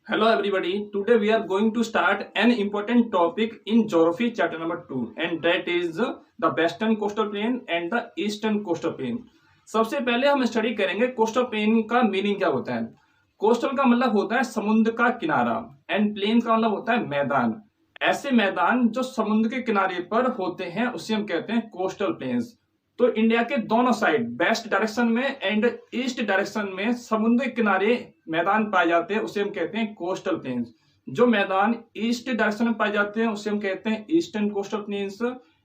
Hello everybody. Today we are going to start an important topic in geography chapter number 2 and that is the western coastal plain and the eastern coastal plain. सबसे पहले हम study करेंगे coastal plain का meaning क्या होता है। Coastal का मतलब होता है समुद्र का किनारा एंड प्लेन का मतलब होता है मैदान। ऐसे मैदान जो समुद्र के किनारे पर होते हैं उसे हम कहते हैं कोस्टल प्लेन्स। तो इंडिया के दोनों साइड वेस्ट डायरेक्शन में एंड ईस्ट डायरेक्शन में समुद्र के किनारे मैदान पाए जाते हैं उसे हम कहते हैं कोस्टल प्लेन्स। जो मैदान ईस्ट डायरेक्शन में पाए जाते हैं उसे हम कहते हैं ईस्टर्न कोस्टल प्लेन्स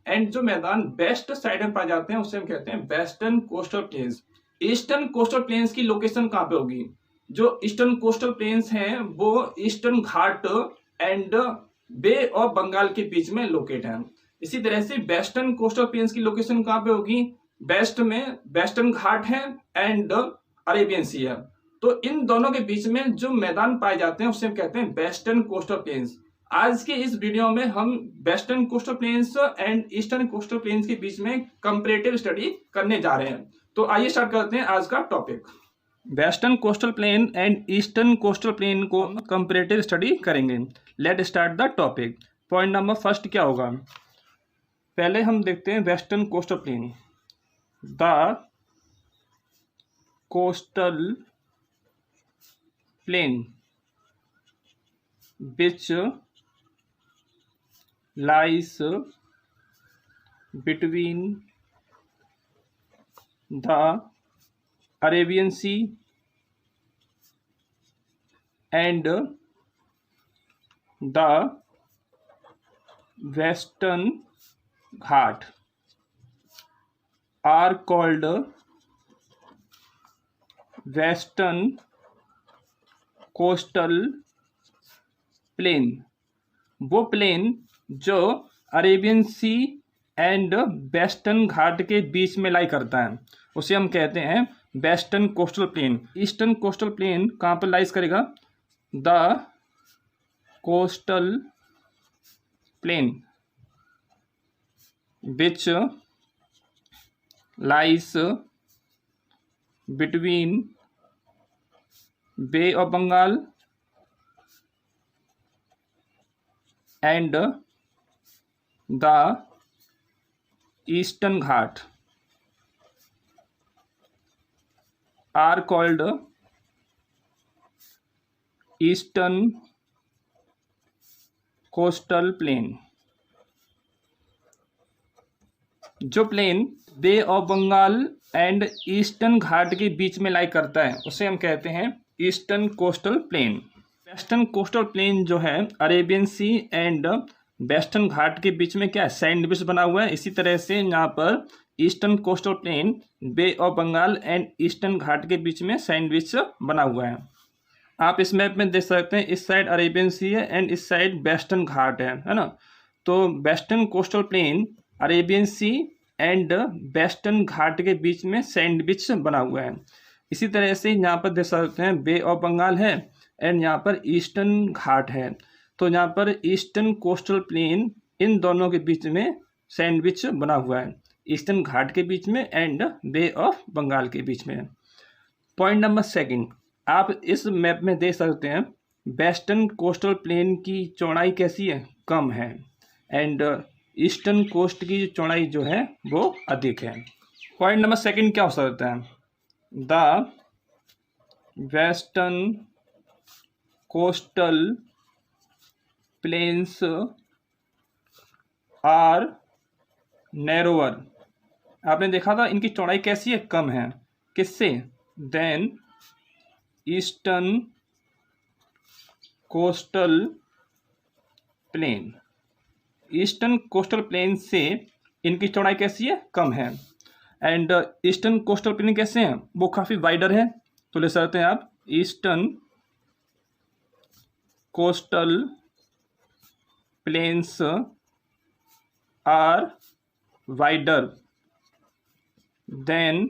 एंड जो मैदान वेस्ट साइड में पाए जाते हैं उसे हम कहते हैं western coastal plains. Eastern coastal plains की लोकेशन कहाँ पे होगी? जो ईस्टर्न कोस्टल प्लेन्स हैं वो eastern Ghat and bay of Bengal के बीच में लोकेट है। इसी तरह से वेस्टर्न कोस्टल प्लेन्स की लोकेशन कहाँ पे होगी? वेस्ट में वेस्टर्न घाट है एंड अरेबियन सी है। तो इन दोनों के बीच में जो मैदान पाए जाते हैं उसे हम कहते हैं वेस्टर्न कोस्टल प्लेन्स। आज के इस वीडियो में हम western coastal plains and eastern coastal planes के बीच में कंपैरेटिव स्टडी करने जा रहे हैं। तो आइए स्टार्ट करते हैं आज का topic. Western coastal plane and eastern coastal plain को कंपैरेटिव स्टडी करेंगे। Let start the topic. Point number first क्या होगा? पहले हम देखते हैं western coastal plane. The coastal plane which lies between the Arabian Sea and the Western Ghat are called Western coastal plain. वो plane जो Arabian C and Western Ghat के बीच में लाई करता है उसे हम कहते हैं western coastal plain. Eastern coastal plain कहाँ पर लाइज करेगा? The coastal plain which lies between Bay of Bengal and the Eastern Ghat are called eastern coastal plain. जो plain Bay of Bengal and Eastern Ghat के बीच में लाई करता है उसे हम कहते हैं eastern coastal plain. Western coastal plain जो है Arabian C and Western Ghat के बीच में क्या है? सैंडविच बना हुआ है। इसी तरह से यहाँ पर eastern coastal plain Bay of Bengal and Eastern Ghat के बीच में सैंडविच बना हुआ है। आप इस मैप में देख सकते हैं इस साइड अरेबियन सी है एंड इस साइड वेस्टर्न घाट है ना। तो western coastal plain Arabian C and Western Ghat के बीच में सैंडविच बना हुआ है। इसी तरह से यहाँ पर देख सकते हैं बे ऑफ बंगाल है एंड यहाँ पर ईस्टर्न घाट है। तो यहाँ पर ईस्टर्न कोस्टल प्लेन इन दोनों के बीच में सैंडविच बना हुआ है, ईस्टर्न घाट के बीच में एंड बे ऑफ बंगाल के बीच में। पॉइंट नंबर सेकंड, आप इस मैप में देख सकते हैं वेस्टर्न कोस्टल प्लेन की चौड़ाई कैसी है? कम है एंड ईस्टर्न कोस्ट की चौड़ाई जो है वो अधिक है। पॉइंट नंबर सेकंड क्या हो सकता है? The western coastal plains are narrower. आपने देखा था इनकी चौड़ाई कैसी है? कम है। किससे? Than eastern coastal plain. Eastern coastal plain से इनकी चौड़ाई कैसी है? कम है। एंड ईस्टर्न कोस्टल प्लेन कैसे हैं? वो काफ़ी वाइडर है। तो ले सकते हैं आप eastern coastal plains are wider than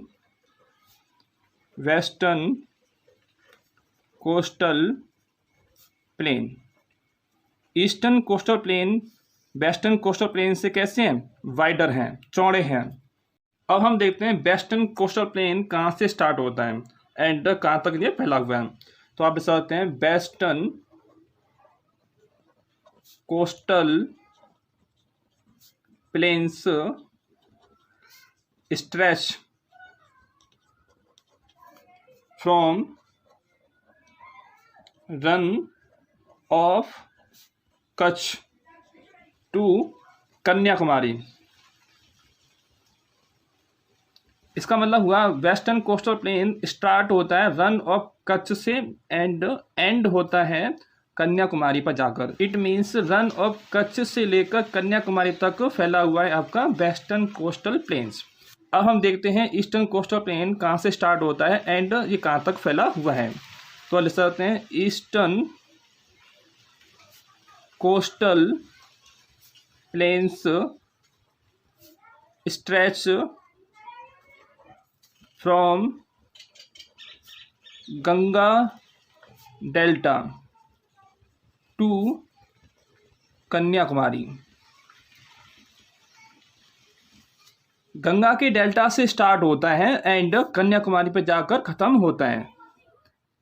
western coastal plain. Eastern coastal plain western coastal plain से कैसे हैं? वाइडर हैं, चौड़े हैं। अब हम देखते हैं वेस्टर्न कोस्टल प्लेन कहाँ से स्टार्ट होता है एंड कहाँ तक ये फैला हुआ है। तो आप देख सकते हैं western coastal plains stretch from Rann of Kutch to Kanyakumari. इसका मतलब हुआ वेस्टर्न कोस्टल प्लेन स्टार्ट होता है रन ऑफ कच्छ से एंड एंड होता है कन्याकुमारी पर जाकर। It means run of Kutch से लेकर कन्याकुमारी तक फैला हुआ है आपका वेस्टर्न कोस्टल प्लेन्स। अब हम देखते हैं ईस्टर्न कोस्टल प्लेन कहाँ से स्टार्ट होता है एंड ये कहाँ तक फैला हुआ है। तो लिख सकते हैं eastern coastal plains stretch from Ganga delta two Kanyakumari. Ganga के डेल्टा से स्टार्ट होता है एंड कन्याकुमारी पर जाकर खत्म होता है।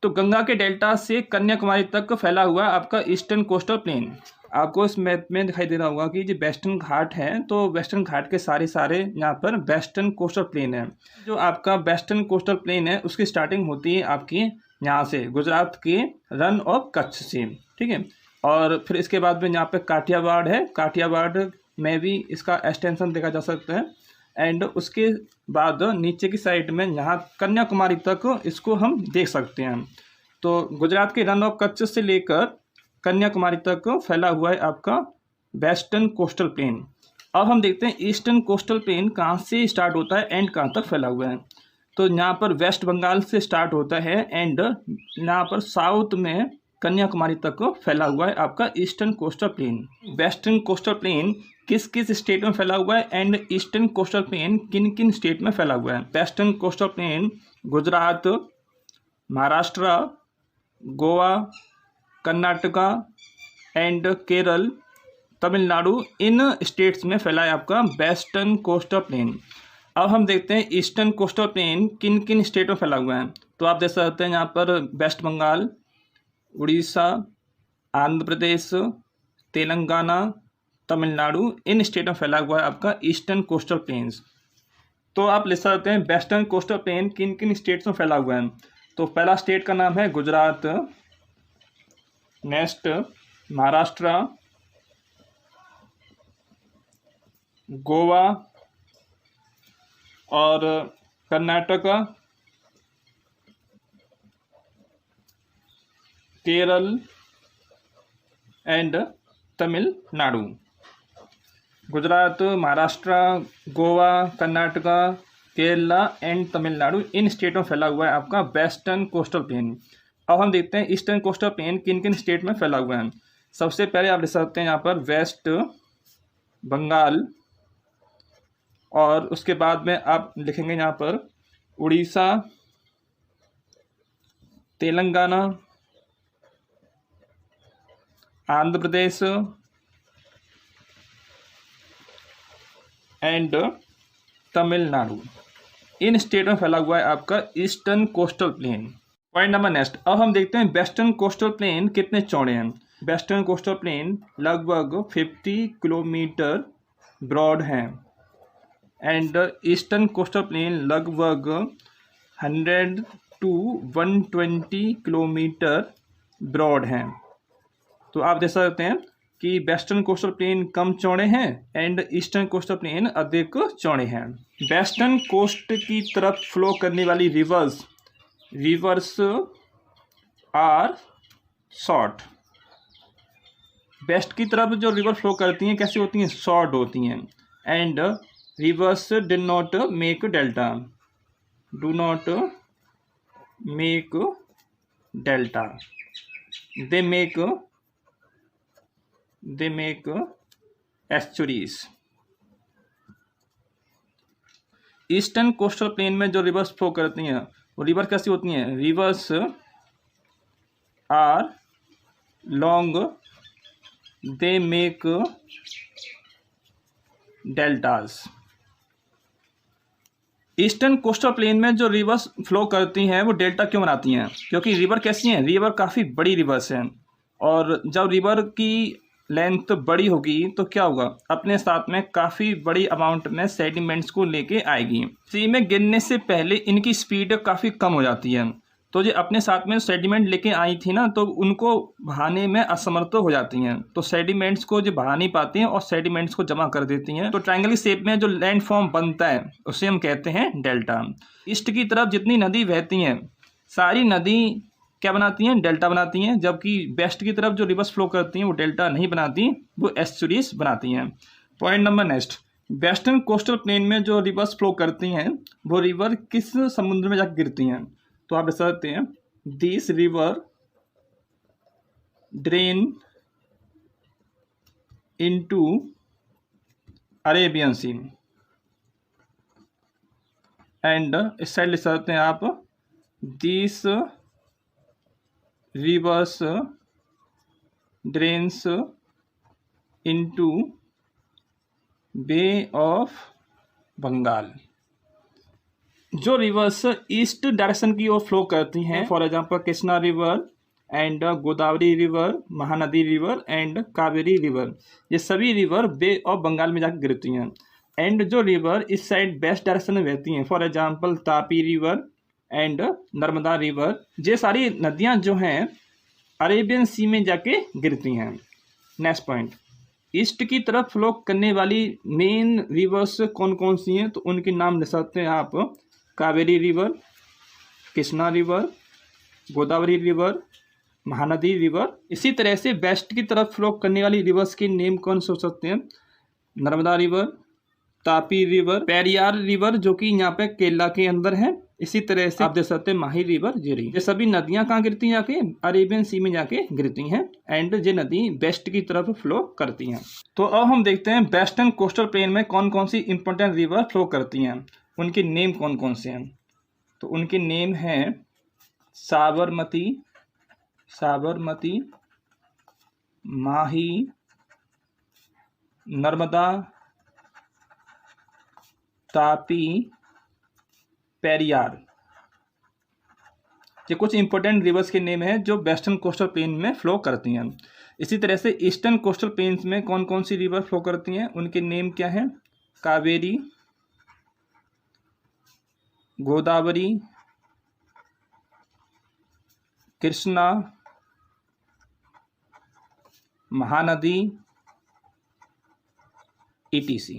तो गंगा के डेल्टा से कन्याकुमारी तक फैला हुआ आपका ईस्टर्न कोस्टल प्लेन। आपको इस मैप में दिखाई दे रहा होगा कि जो वेस्टर्न घाट है, तो वेस्टर्न घाट के सारे यहाँ पर वेस्टर्न कोस्टल प्लेन है। जो आपका वेस्टर्न कोस्टल प्लेन है उसकी स्टार्टिंग होती है आपकी यहाँ से गुजरात के रन ऑफ कच्छ से, ठीक है। और फिर इसके बाद में यहाँ पे काठियावाड़ है, काठियावाड़ में भी इसका एक्सटेंशन देखा जा सकता है। एंड उसके बाद नीचे की साइड में यहाँ कन्याकुमारी तक इसको हम देख सकते हैं। तो गुजरात के रन ऑफ कच्छ से लेकर कन्याकुमारी तक फैला हुआ है आपका वेस्टर्न कोस्टल प्लेन। अब हम देखते हैं ईस्टर्न कोस्टल प्लेन कहाँ से स्टार्ट होता है एंड कहाँ तक फैला हुआ है। तो यहाँ पर वेस्ट बंगाल से स्टार्ट होता है एंड यहाँ पर साउथ में कन्याकुमारी तक फैला हुआ है आपका eastern coastal plain. Western coastal plane किस किस स्टेट में फैला हुआ है एंड ईस्टर्न कोस्टल प्लेन किन किन स्टेट में फैला हुआ है। Western coastal plane Gujarat, Maharashtra, Goa, Karnataka and Kerala, Tamil Nadu, in states में फैला है आपका वेस्टर्न कोस्टल प्लेन। अब हम देखते हैं ईस्टर्न कोस्टल प्लेन किन किन स्टेट में फैला हुआ है। तो आप देख सकते हैं यहाँ पर वेस्ट बंगाल, उड़ीसा, आंध्र प्रदेश, तेलंगाना, तमिलनाडु, इन स्टेट में फैला हुआ है आपका ईस्टर्न कोस्टल प्लेन्स। तो आप लिख सकते हैं वेस्टर्न कोस्टल प्लेन किन किन स्टेट्स में फैला हुआ है। तो पहला स्टेट का नाम है गुजरात, नेक्स्ट महाराष्ट्र, गोवा और कर्नाटका, केरल एंड तमिलनाडु। गुजरात, महाराष्ट्र, गोवा, कर्नाटका, केरला एंड तमिलनाडु, इन स्टेट में फैला हुआ है आपका वेस्टर्न कोस्टल प्लेन। अब हम देखते हैं ईस्टर्न कोस्टल प्लेन किन किन स्टेट में फैला हुआ है। सबसे पहले आप लिख सकते हैं यहाँ पर वेस्ट बंगाल, और उसके बाद में आप लिखेंगे यहाँ पर उड़ीसा, तेलंगाना, आंध्र प्रदेश एंड तमिलनाडु, इन स्टेट में फैला हुआ है आपका eastern coastal plane. Point number next, अब हम देखते हैं वेस्टर्न कोस्टल प्लेन कितने चौड़े हैं। वेस्टर्न कोस्टल प्लेन लगभग 50 किलोमीटर ब्रॉड है एंड ईस्टर्न कोस्टल प्लेन लगभग 100 to 120 किलोमीटर ब्रॉड है। तो आप देख सकते हैं कि वेस्टर्न कोस्टल प्लेन कम चौड़े हैं एंड ईस्टर्न कोस्टल प्लेन अधिक चौड़े हैं। वेस्टर्न कोस्ट की तरफ फ्लो करने वाली रिवर्स आर शॉर्ट। वेस्ट की तरफ जो रिवर फ्लो करती हैं कैसी होती हैं, शॉर्ट होती हैं। And reverse do not make delta, do not make delta, they make estuaries. Eastern coastal plain में जो रिवर्स फ्लो करती हैं वो रिवर कैसी होती हैं, rivers are long, they make deltas. Eastern coastal plain में जो रिवर्स फ्लो करती हैं वो डेल्टा क्यों बनाती हैं, क्योंकि रिवर कैसी हैं, रिवर काफ़ी बड़ी रिवर्स हैं। और जब रिवर की लेंथ बड़ी होगी तो क्या होगा, अपने साथ में काफ़ी बड़ी अमाउंट में सेडिमेंट्स को लेके आएगी। सी में गिरने से पहले इनकी स्पीड काफ़ी कम हो जाती है, तो जो अपने साथ में सेडिमेंट लेके आई थी ना, तो उनको बहाने में असमर्थ हो जाती हैं, तो सेडिमेंट्स को जो बहा नहीं पाती हैं और सेडिमेंट्स को जमा कर देती हैं। तो ट्रायंगल शेप में जो लैंड फॉर्म बनता है उसे हम कहते हैं डेल्टा। ईस्ट की तरफ जितनी नदी बहती हैं सारी नदी क्या बनाती हैं, डेल्टा बनाती हैं, जबकि वेस्ट की तरफ जो रिवर्स फ्लो करती हैं वो डेल्टा नहीं बनाती, वो एस्चुरीज बनाती हैं। Point number next, western coastal plain में जो रिवर्स फ्लो करती हैं वो रिवर किस समुद्र में जाकर गिरती हैं, तो आप बता सकते हैं this river drain into Arabian C, and इस साइड लिख सकते हैं आप this rivers drains into bay of Bengal. जो रिवर्स ईस्ट डायरेक्शन की ओर फ्लो करती हैं, for example Krishna river and Godavari river, Mahanadi river and Kaveri river, ये सभी रिवर बे ऑफ बंगाल में जाकर गिरती हैं। एंड जो रिवर इस साइड वेस्ट डायरेक्शन में बहती हैं, for example Tapi river and Narmada river, ये सारी नदियां जो हैं अरेबियन सी में जाके गिरती हैं। नेक्स्ट पॉइंट, ईस्ट की तरफ फ्लो करने वाली मेन रिवर्स कौन कौन सी हैं, तो उनके नाम ले सकते हैं आप Kaveri river, Krishna river, Godavari river, Mahanadi river. इसी तरह से वेस्ट की तरफ फ्लो करने वाली रिवर्स के नेम कौन से हो सकते हैं, Narmada river, Tapi river, Periyar river जो कि यहाँ पे केरला के अंदर है। इसी तरह से आप देख सकते हैं माही रिवर, जेरी। ये सभी नदियां कहाँ गिरती हैं, जाके अरेबियन सी में जाके गिरती हैं, एंड ये नदी वेस्ट की तरफ फ्लो करती हैं। तो अब हम देखते हैं वेस्टर्न कोस्टल प्लेन में कौन कौन सी इंपॉर्टेंट रिवर फ्लो करती हैं, उनके नेम कौन कौन से हैं। तो उनके नेम हैं साबरमती, साबरमती, माही, नर्मदा, तापी, पेरियार। ये कुछ इंपॉर्टेंट रिवर्स के नेम हैं जो वेस्टर्न कोस्टल प्लेन में फ्लो करती हैं। इसी तरह से ईस्टर्न कोस्टल प्लेन्स में कौन कौन सी रिवर फ्लो करती हैं, उनके नेम क्या हैं, कावेरी, गोदावरी, कृष्णा, महानदी, ईटीसी।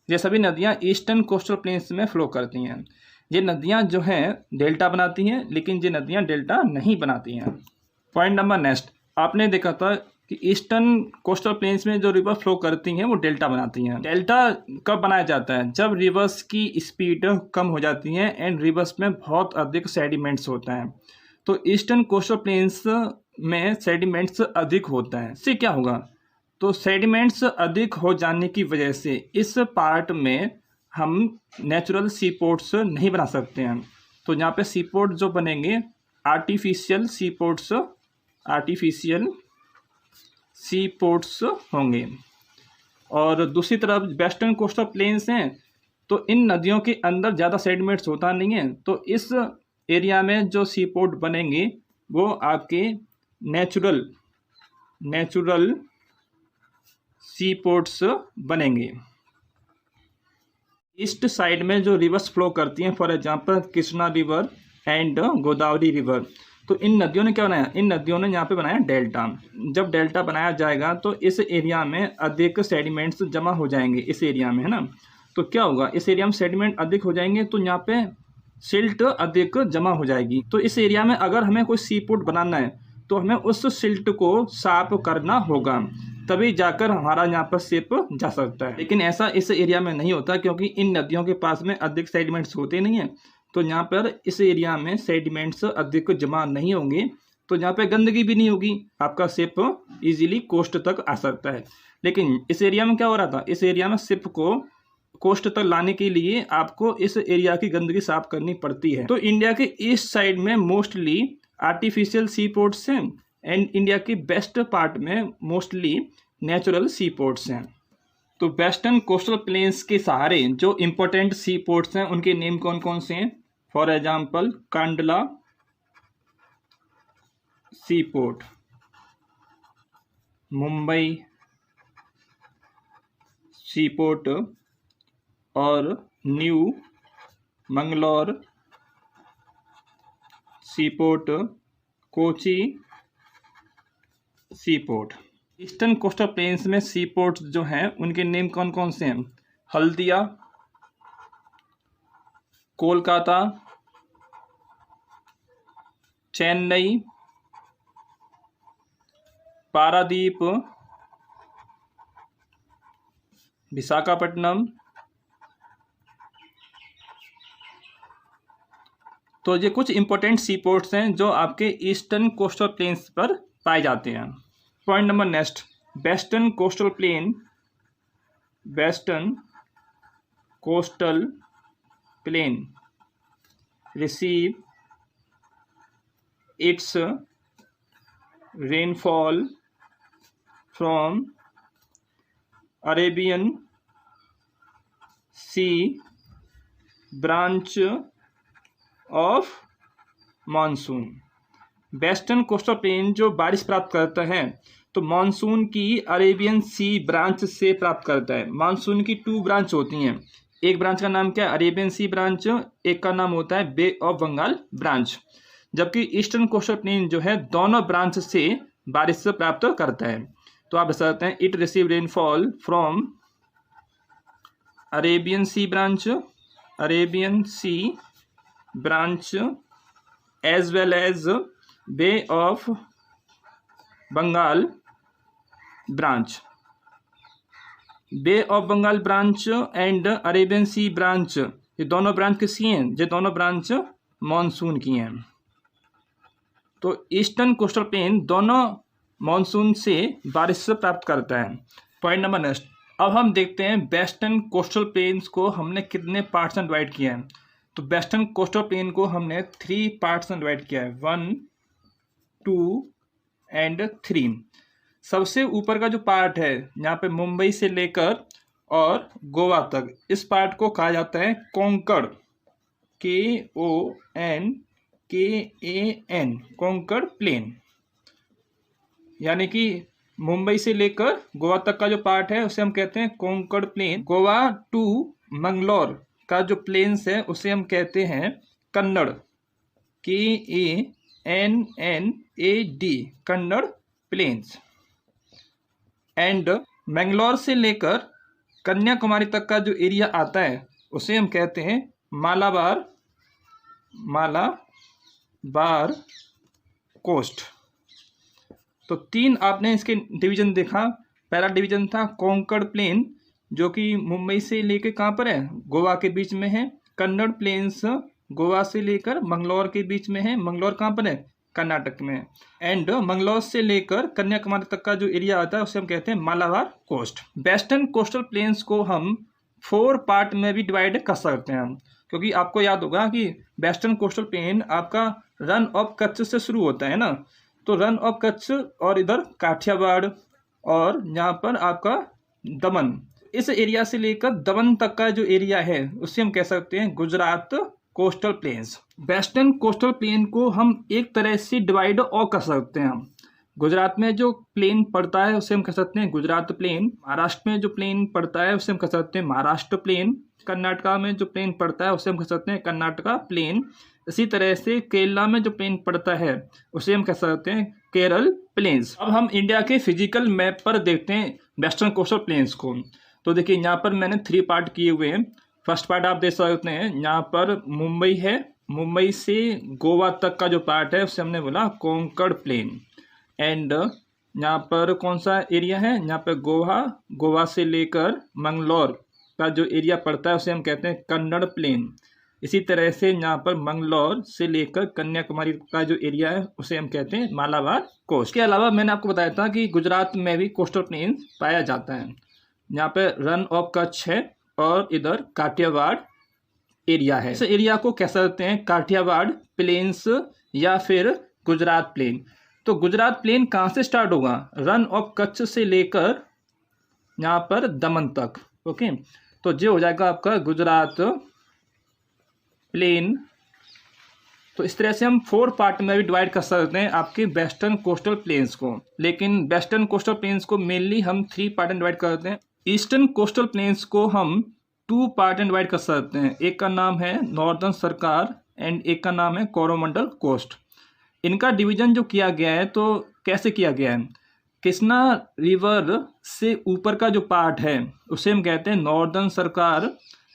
ये सभी नदियां ईस्टर्न कोस्टल प्लेन्स में फ्लो करती हैं। ये नदियां जो हैं डेल्टा बनाती हैं, लेकिन ये नदियां डेल्टा नहीं बनाती हैं। पॉइंट नंबर नेक्स्ट, आपने देखा था कि ईस्टर्न कोस्टल प्लेन्स में जो रिवर फ्लो करती हैं वो डेल्टा बनाती हैं। डेल्टा कब बनाया जाता है, जब रिवर्स की स्पीड कम हो जाती है एंड रिवर्स में बहुत अधिक सेडिमेंट्स होता है। तो ईस्टर्न कोस्टल प्लेन्स में सेडिमेंट्स अधिक होता है, इससे क्या होगा, तो सेडिमेंट्स अधिक हो जाने की वजह से इस पार्ट में हम नेचुरल सी पोर्ट्स नहीं बना सकते हैं। तो यहाँ पे सी पोर्ट जो बनेंगे आर्टिफिशियल सी पोर्ट्स, आर्टिफिशियल सी पोर्ट्स होंगे। और दूसरी तरफ वेस्टर्न कोस्टल प्लेन्स हैं, तो इन नदियों के अंदर ज़्यादा सेडिमेंट्स होता नहीं है, तो इस एरिया में जो सी पोर्ट बनेंगे वो आपके नेचुरल सी पोर्ट्स बनेंगे। ईस्ट साइड में जो रिवर्स फ्लो करती हैं, for example Krishna river and Godavari river, तो इन नदियों ने क्या बनाया, इन नदियों ने यहाँ पे बनाया डेल्टा। जब डेल्टा बनाया जाएगा तो इस एरिया में अधिक सेडिमेंट्स जमा हो जाएंगे इस एरिया में, है ना। तो क्या होगा, इस एरिया में सेडिमेंट अधिक हो जाएंगे तो यहाँ पे सिल्ट अधिक जमा हो जाएगी। तो इस एरिया में अगर हमें कोई सी पोर्ट बनाना है तो हमें उस सिल्ट को साफ करना होगा, तभी जाकर हमारा यहाँ पर शिप जा सकता है। लेकिन ऐसा इस एरिया में नहीं होता, क्योंकि इन नदियों के पास में अधिक सेडिमेंट्स होते नहीं हैं, तो यहाँ पर इस एरिया में सेडिमेंट्स अधिक जमा नहीं होंगे, तो यहाँ पे गंदगी भी नहीं होगी, आपका शिप इजीली कोस्ट तक आ सकता है। लेकिन इस एरिया में क्या हो रहा था, इस एरिया में शिप को कोस्ट तक लाने के लिए आपको इस एरिया की गंदगी साफ करनी पड़ती है। तो इंडिया के ईस्ट साइड में मोस्टली आर्टिफिशियल सी पोर्ट्स हैं एंड इंडिया की वेस्ट पार्ट में मोस्टली नेचुरल सी पोर्ट्स हैं। तो वेस्टर्न कोस्टल प्लेन्स के सहारे जो इम्पोर्टेंट सी पोर्ट्स हैं उनके नेम कौन कौन से हैं, for example Kandla sea port, Mumbai sea port और new Mangalore sea port, Kochi sea port. Eastern coastal plains में सी पोर्ट्स जो हैं उनके नेम कौन कौन से हैं? हल्दिया, कोलकाता, चेन्नई, पारादीप, विशाखापट्टनम। तो ये कुछ इंपॉर्टेंट सी पोर्ट्स हैं जो आपके ईस्टर्न कोस्टल प्लेन्स पर पाए जाते हैं। Point number next, western coastal plain, western coastal plain receive its rainfall from Arabian sea branch of monsoon. Western coastal plain जो बारिश प्राप्त करता है तो मानसून की अरेबियन सी ब्रांच से प्राप्त करता है। मानसून की 2 ब्रांच होती हैं, एक ब्रांच का नाम क्या है? अरेबियन सी ब्रांच, एक का नाम होता है बे ऑफ बंगाल ब्रांच। जबकि ईस्टर्न कोस्टल प्लेन जो है दोनों ब्रांच से बारिश से प्राप्त करता है। तो आप बता सकते हैं it receive rainfall from Arabian sea branch, Arabian sea branch as well as Bay of Bengal branch. Bay of Bengal branch and Arabian Sea branch, ये दोनों ब्रांच किसकी हैं? ये दोनों ब्रांच मानसून की हैं। तो ईस्टर्न कोस्टल प्लेन दोनों मानसून से बारिश से प्राप्त करता है। पॉइंट नंबर नेक्स्ट, अब हम देखते हैं वेस्टर्न कोस्टल प्लेन्स को हमने कितने पार्ट्स में डिवाइड किया है। तो वेस्टर्न कोस्टल प्लेन को हमने 3 पार्ट्स में डिवाइड किया है, 1, 2 एंड 3। सबसे ऊपर का जो पार्ट है यहाँ पे मुंबई से लेकर और गोवा तक, इस पार्ट को कहा जाता है कोंकण, KONKAN, कोंकण प्लेन। यानी कि मुंबई से लेकर गोवा तक का जो पार्ट है उसे हम कहते हैं कोंकण प्लेन। गोवा टू मंगलौर का जो प्लेन्स है उसे हम कहते हैं Kannada, KANNAD, Kannada plains. And Mangalore से लेकर कन्याकुमारी तक का जो एरिया आता है उसे हम कहते हैं मालाबार, मालाबार कोस्ट। तो 3 आपने इसके डिवीजन देखा। पहला डिवीजन था कोंकण प्लेन जो कि मुंबई से लेकर कहाँ पर है? गोवा के बीच में है। कन्नड़ प्लेन्स गोवा से लेकर मंगलौर के बीच में है। मंगलौर कहाँ पर है? कर्नाटक में। एंड मंगलौर से लेकर कन्याकुमारी तक का जो एरिया आता है उसे हम कहते हैं Malabar coast. Western coastal plains को हम 4 पार्ट में भी डिवाइड कर सकते हैं, क्योंकि आपको याद होगा कि वेस्टर्न कोस्टल प्लेन आपका रन ऑफ कच्छ से शुरू होता है ना। तो रन ऑफ कच्छ और इधर काठियावाड़ और यहाँ पर आपका दमन, इस एरिया से लेकर दमन तक का जो एरिया है उसे हम कह सकते हैं Gujarat coastal planes. Western coastal plain को हम एक तरह से डिवाइड और कर सकते हैं। गुजरात में जो प्लेन पड़ता है उसे हम कह सकते हैं गुजरात प्लेन। महाराष्ट्र में जो प्लेन पड़ता है उसे हम कह सकते हैं महाराष्ट्र प्लेन। कर्नाटका में जो प्लेन पड़ता है उसे हम कह सकते हैं कर्नाटका प्लेन। इसी तरह से केरला में जो प्लेन पड़ता है उसे हम कह सकते हैं केरल प्लेन्स। अब हम इंडिया के फिजिकल मैप पर देखते हैं वेस्टर्न कोस्टल प्लेन्स को। तो देखिए यहाँ पर मैंने 3 पार्ट किए हुए हैं। फर्स्ट पार्ट आप देख सकते हैं, यहाँ पर मुंबई है, मुंबई से गोवा तक का जो पार्ट है उसे हमने बोला कोंकण प्लेन। एंड यहाँ पर कौन सा एरिया है? यहाँ पर गोवा से लेकर मंगलौर का जो एरिया पड़ता है उसे हम कहते हैं कन्नड़ प्लेन। इसी तरह से यहाँ पर मंगलौर से लेकर कन्याकुमारी का जो एरिया है उसे हम कहते हैं मालाबार कोस्ट। के अलावा मैंने आपको बताया था कि गुजरात में भी कोस्टल प्लेन पाया जाता है। यहाँ पे रन ऑफ कच्छ है और इधर काठियावाड़ एरिया है। इस एरिया को कह सकते हैं काठियावाड़ प्लेन्स या फिर गुजरात प्लेन। तो गुजरात प्लेन कहाँ से स्टार्ट होगा? रन ऑफ कच्छ से लेकर यहाँ पर दमन तक। ओके, तो ये हो जाएगा आपका गुजरात प्लेन तो इस तरह से हम 4 पार्ट में भी डिवाइड कर सकते हैं आपके वेस्टर्न कोस्टल प्लेन्स को, लेकिन वेस्टर्न कोस्टल प्लेन्स को मेनली हम 3 पार्ट में डिवाइड करते हैं। ईस्टर्न कोस्टल प्लेन्स को हम 2 पार्ट में डिवाइड कर सकते हैं, एक का नाम है नॉर्दर्न सरकार एंड एक का नाम है कोरोमंडल कोस्ट। इनका डिवीजन जो किया गया है तो कैसे किया गया है, कृष्णा रिवर से ऊपर का जो पार्ट है उसे हम कहते हैं नॉर्दर्न सरकार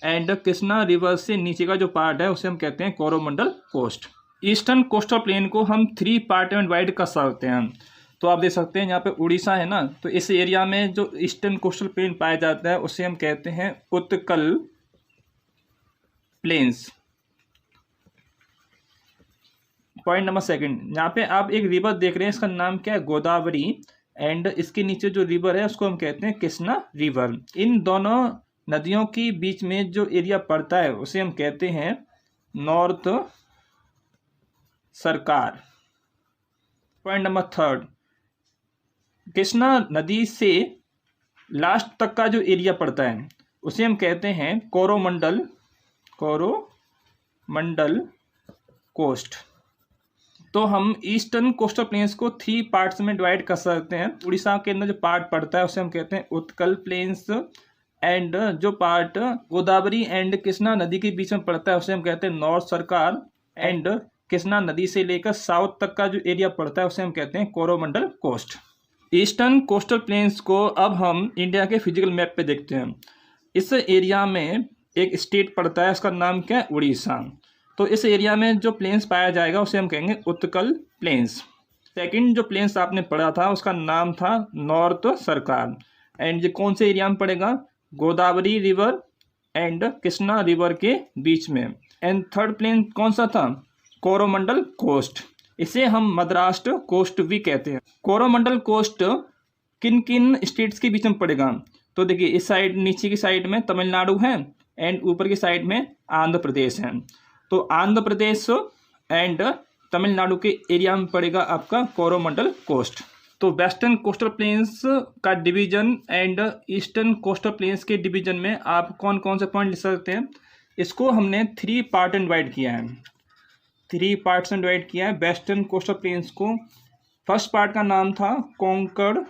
एंड कृष्णा रिवर से नीचे का जो पार्ट है उसे हम कहते हैं Coromandel coast. Eastern coastal plain को हम 3 पार्ट में डिवाइड कर सकते हैं। तो आप देख सकते हैं यहाँ पे उड़ीसा है ना, तो इस एरिया में जो ईस्टर्न कोस्टल प्लेन पाया जाता है उसे हम कहते हैं उत्कल प्लेन्स। पॉइंट नंबर 2, यहाँ पे आप एक रिवर देख रहे हैं, इसका नाम क्या है, गोदावरी, एंड इसके नीचे जो रिवर है उसको हम कहते हैं कृष्णा रिवर। इन दोनों नदियों के बीच में जो एरिया पड़ता है उसे हम कहते हैं नॉर्थ सरकार। पॉइंट नंबर 3, कृष्णा नदी से लास्ट तक का जो एरिया पड़ता है उसे हम कहते हैं कोरोमंडल कोस्ट। तो हम ईस्टर्न कोस्टल प्लेन्स को 3 पार्ट्स में डिवाइड कर सकते हैं। उड़ीसा के अंदर जो पार्ट पड़ता है उसे हम कहते हैं उत्कल प्लेन्स, एंड जो पार्ट गोदावरी एंड कृष्णा नदी के बीच में पड़ता है उसे हम कहते हैं नॉर्थ सरकार, एंड कृष्णा नदी से लेकर साउथ तक का जो एरिया पड़ता है उसे हम कहते हैं Coromandel coast. Eastern coastal plains को अब हम इंडिया के फिजिकल मैप पे देखते हैं। इस एरिया में एक स्टेट पड़ता है, इसका नाम क्या है, उड़ीसा। तो इस एरिया में जो प्लेन्स पाया जाएगा उसे हम कहेंगे उत्कल प्लेन्स। सेकंड जो प्लेन्स आपने पढ़ा था उसका नाम था नॉर्थ सरकार, एंड ये कौन से एरिया में पड़ेगा, Godavari river and Krishna river के बीच में। एंड थर्ड प्लेन कौन सा था, कोरोमंडल कोस्ट, इसे हम मद्राष्ट्र कोस्ट भी कहते हैं। कोरोमंडल कोस्ट किन किन स्टेट्स के बीच में पड़ेगा, तो देखिए इस साइड नीचे की साइड में तमिलनाडु है एंड ऊपर की साइड में आंध्र प्रदेश है। तो आंध्र प्रदेश एंड तमिलनाडु के एरिया में पड़ेगा आपका कोरोमंडल कोस्ट। तो वेस्टर्न कोस्टल प्लेन्स का division and eastern coastal planes के डिवीजन में आप कौन कौन से पॉइंट लिख सकते हैं, इसको हमने 3 पार्ट में डिवाइड किया है। 3 पार्ट्स में डिवाइड किया है वेस्टर्न कोस्टल प्लेन्स को। फर्स्ट पार्ट का नाम था कोंकण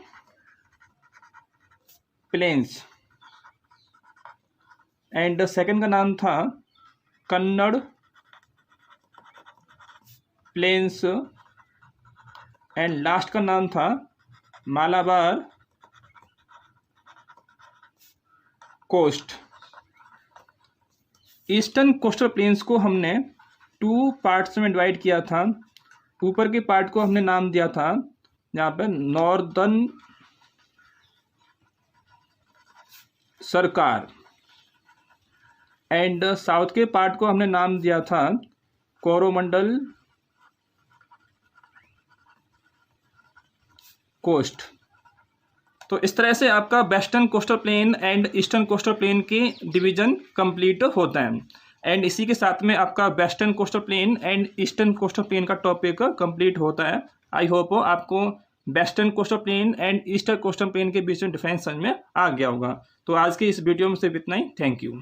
प्लेन्स, एंड सेकंड का नाम था कन्नड़ प्लेन्स, एंड लास्ट का नाम था Malabar coast. Eastern coastal plains को हमने 2 पार्ट्स में डिवाइड किया था। ऊपर के पार्ट को हमने नाम दिया था यहाँ पे नॉर्दर्न सरकार, एंड साउथ के पार्ट को हमने नाम दिया था कोरोमंडल कोस्ट। तो इस तरह से आपका western coastal plane and eastern coastal plane के डिवीजन कंप्लीट होता है, एंड इसी के साथ में आपका western coastal plane and eastern coastal plane का टॉपिक कंप्लीट होता है। आई होप आपको western coastal plane and eastern coastal plane के बीच में डिफरेंस समझ में आ गया होगा। तो आज की इस वीडियो में सिर्फ इतना ही। Thank you.